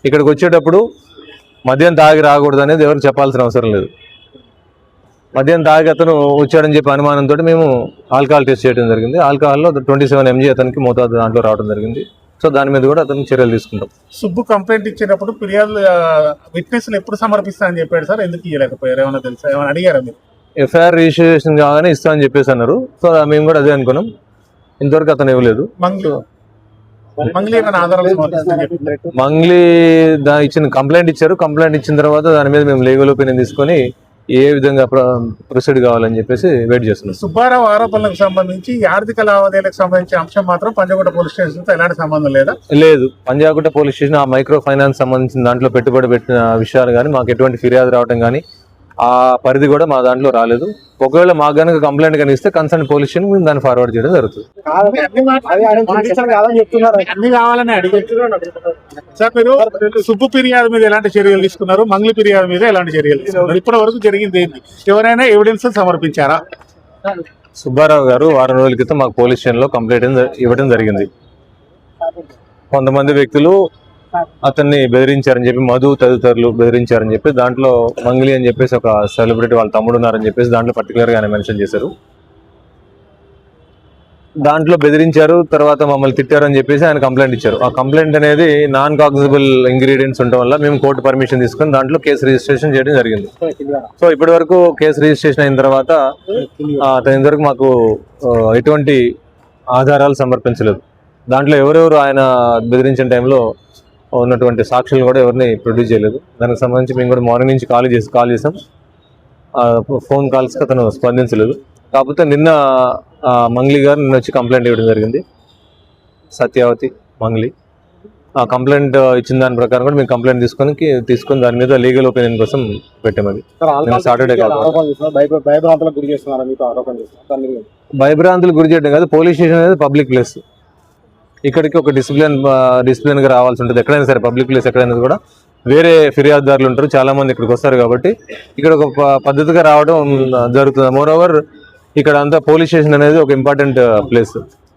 ఇక్కడికి వచ్చేటప్పుడు మద్యం తాగి రాకూడదు అనేది ఎవరికి చెప్పాల్సిన అవసరం లేదు. మద్యం తాగి అతను వచ్చాడని చెప్పి అనుమానంతో మేము ఆల్కహాల్ టెస్ట్ చేయడం జరిగింది. ఆల్కహాల్లో 27 mg అతనికి మోతాదు దాంట్లో రావడం జరిగింది. సో దాని మీద కూడా అతనికి చర్యలు తీసుకుంటాం. సుబ్బు కంప్లైంట్ ఇచ్చినప్పుడు ఫిర్యాదు విట్నెస్ ఎప్పుడు సమర్పిస్తా అని చెప్పాడు సార్, ఎందుకు ఇవ్వలేకపోయారు? ఏమైనా తెలుసా, ఏమైనా అడిగారా మీరు? ఎఫ్ఐఆర్ రిజిస్ట్రేషన్ కాగానే ఇస్తా అని చెప్పేసి అన్నారు. సో మేము కూడా అదే అనుకున్నాం. ఇంతవరకు అతను ఇవ్వలేదు. మంగ్లీ ఇచ్చిన కంప్లైంట్ ఇచ్చారు. కంప్లైంట్ ఇచ్చిన తర్వాత దాని మీద మేము లీగల్ ఒపీనియన్ తీసుకొని ఏ విధంగా ప్రొసీడ్ కావాలని చెప్పేసి వెయిట్ చేస్తున్నాం. సుబ్బారావు ఆరోపణలకు సంబంధించి ఆర్థిక లావాదేవీలకు సంబంధించిన అంశం మాత్రం పంజాగుట్ట పోలీస్ స్టేషన్ తో ఎలాంటి సంబంధం లేదా? లేదు, పంజాగుట్ట పోలీస్ స్టేషన్ ఆ మైక్రో ఫైనాన్స్ సంబంధించిన దాంట్లో పెట్టుబడి పెట్టిన విషయాలు కానీ మాకు ఎటువంటి ఫిర్యాదు రావడం కానీ ఆ పరిధి కూడా మా దాంట్లో రాలేదు. ఒకవేళ మాకు కనుక కంప్లైంట్ కానీ ఇస్తే కన్సర్న్ పోలీస్ స్టేషన్ మేము దాన్ని ఫార్వర్డ్ చేయడం జరుగుతుంది. అన్ని కావాలని అడిగారు సార్. మీరు సుబ్బు ఫిర్యాదు మీద ఎలాంటి చర్యలు తీసుకున్నారు, మంగ్లీ ఫిర్యాదు మీద ఎలాంటి చర్యలు తీసుకున్నారు? ఇప్పటి వరకు జరిగింది ఏంటి? ఎవరైనా ఎవిడెన్స్ సమర్పించారా? సుబ్బారావు గారు వారం రోజుల క్రితం మాకు పోలీస్ స్టేషన్లో కంప్లైంట్ ఇవ్వడం జరిగింది. కొంతమంది వ్యక్తులు అతన్ని బెదిరించారని చెప్పి, మధు తదితరులు బెదిరించారని చెప్పి, దాంట్లో మంగ్లీ అని చెప్పేసి ఒక సెలబ్రిటీ వాళ్ళ తమ్ముడు ఉన్నారని చెప్పేసి దాంట్లో పర్టికులర్గా ఆయన మెన్షన్ చేశారు. దాంట్లో బెదిరించారు, తర్వాత మమ్మల్ని తిట్టారని చెప్పేసి ఆయన కంప్లైంట్ ఇచ్చారు. ఆ కంప్లైంట్ అనేది నాన్ కాగ్నిజబుల్ ఇంగ్రీడియంట్స్ ఉండడం వల్ల మేము కోర్టు పర్మిషన్ తీసుకుని దాంట్లో కేసు రిజిస్ట్రేషన్ చేయడం జరిగింది. సో ఇప్పటి వరకు కేసు రిజిస్ట్రేషన్ అయిన తర్వాత అతని ఇంతవరకు మాకు ఎటువంటి ఆధారాలు సమర్పించలేదు. దాంట్లో ఎవరెవరు ఆయన బెదిరించిన టైంలో ఉన్నటువంటి సాక్షులు కూడా ఎవరిని ప్రొడ్యూస్ చేయలేదు. దానికి సంబంధించి మేము కూడా మార్నింగ్ నుంచి కాల్ చేసాం. ఫోన్ కాల్స్కి అతను స్పందించలేదు. కాకపోతే నిన్న మంగ్లీ గారు నిన్న వచ్చి కంప్లైంట్ ఇవ్వడం జరిగింది. సత్యావతి మంగ్లీ ఆ కంప్లైంట్ ఇచ్చిన దాని ప్రకారం కూడా మేము కంప్లైంట్ తీసుకొని దాని మీద లీగల్ ఒపీనియన్ కోసం పెట్టామది. సాటర్డే భయభ్రాంతులు గురి చేయడం కాదు, పోలీస్ స్టేషన్ అనేది పబ్లిక్ ప్లేస్. ఇక్కడికి ఒక డిసిప్లిన్గా రావాల్సి ఉంటుంది. ఎక్కడైనా సరే పబ్లిక్ ప్లేస్ ఎక్కడైనా కూడా వేరే ఫిర్యాదుదారులు ఉంటారు, చాలా మంది ఇక్కడికి వస్తారు. కాబట్టి ఇక్కడ ఒక పద్ధతిగా రావడం జరుగుతుంది. మోర్ ఓవర్ ఇక్కడ అంతా పోలీస్ స్టేషన్ అనేది ఒక ఇంపార్టెంట్ ప్లేస్.